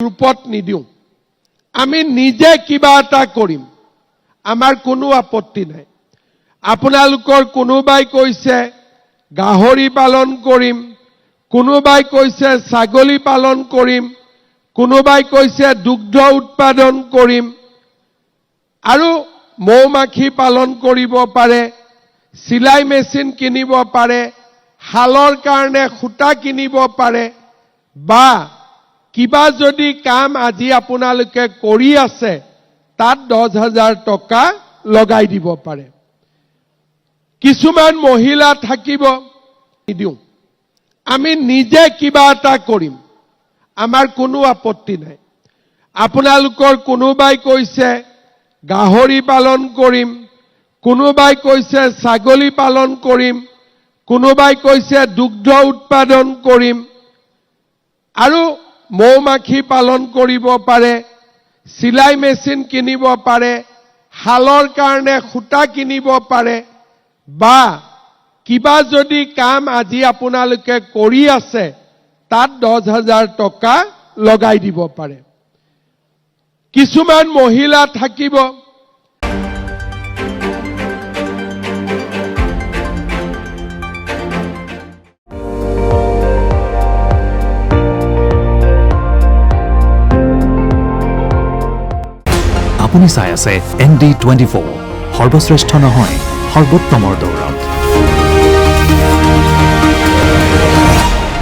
গ্ৰুপত নিদিওঁ আমি নিজে কিবা এটা কৰিম আমাৰ কোনো আপত্তি নাই আপোনালোকৰ কোনোবাই কৈছে গাহৰি পালন কৰিম কোনোবাই কৈছে ছাগলী পালন কৰিম কোনোবাই কৈছে দুগ্ধ উৎপাদন কৰিম আৰু মৌমাখি পালন কৰিব পাৰে সিলাই মেচিন কিনিব পাৰে হালৰ কাৰণে খুঁটা কিনিব পাৰে বা কিবা যদি কাম আজি আপোনালোকে কৰি আছে তাত 10,000 টকা লগাই দিব পাৰে কিছুমান মহিলা থাকিব নিদিওঁ আমি নিজে কিবা এটা কৰিম আমাৰ কোনো আপত্তি নাই আপোনালোকৰ কোনোবাই কৈছে গাহৰি পালন কৰিম কোনোবাই কৈছে ছাগলী পালন কৰিম কোনোবাই কৈছে দুগ্ধ উৎপাদন কৰিম আৰু মৌমাখি পালন কৰিব পাৰে সিলাই মেচিন কিনিব পাৰে হালৰ কাৰণে খুঁটা কিনিব পাৰে বা কিবা যদি কাম আজি আপোনালোকে কৰি আছে তাত 10,000 টকা লগাই দিব পাৰে কিছুমান মহিলা থাকিব আপুনি চাই আছে ND24 সৰ্বশ্ৰেষ্ঠ নহয় সৰ্বোত্তমৰ দৌৰা